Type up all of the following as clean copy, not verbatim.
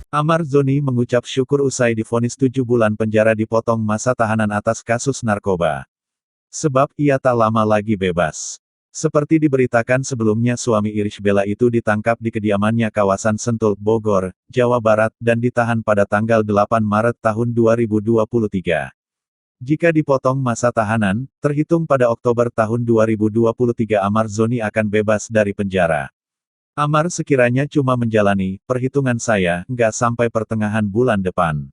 Amar Zoni mengucap syukur usai divonis 7 bulan penjara dipotong masa tahanan atas kasus narkoba. Sebab ia tak lama lagi bebas. Seperti diberitakan sebelumnya suami Irish Bella itu ditangkap di kediamannya kawasan Sentul, Bogor, Jawa Barat dan ditahan pada tanggal 8 Maret tahun 2023. Jika dipotong masa tahanan, terhitung pada Oktober tahun 2023 Amar Zoni akan bebas dari penjara. Amar sekiranya cuma menjalani, perhitungan saya, nggak sampai pertengahan bulan depan.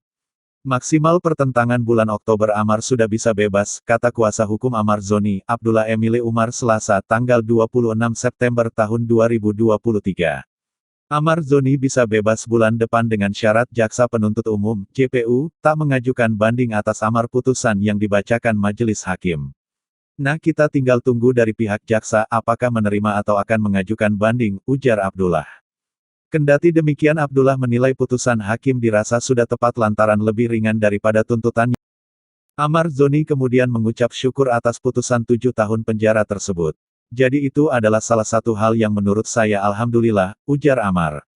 Maksimal pertentangan bulan Oktober Amar sudah bisa bebas, kata kuasa hukum Amar Zoni, Abdullah Emile Umar Selasa tanggal 26 September tahun 2023. Amar Zoni bisa bebas bulan depan dengan syarat Jaksa Penuntut Umum, JPU, tak mengajukan banding atas amar putusan yang dibacakan majelis hakim. Nah kita tinggal tunggu dari pihak jaksa apakah menerima atau akan mengajukan banding, ujar Abdullah. Kendati demikian Abdullah menilai putusan hakim dirasa sudah tepat lantaran lebih ringan daripada tuntutannya. Amar Zoni kemudian mengucap syukur atas putusan 7 tahun penjara tersebut. Jadi itu adalah salah satu hal yang menurut saya alhamdulillah, ujar Amar.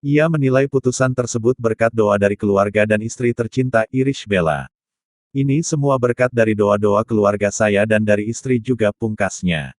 Ia menilai putusan tersebut berkat doa dari keluarga dan istri tercinta Irish Bella. Ini semua berkat dari doa-doa keluarga saya dan dari istri juga, pungkasnya.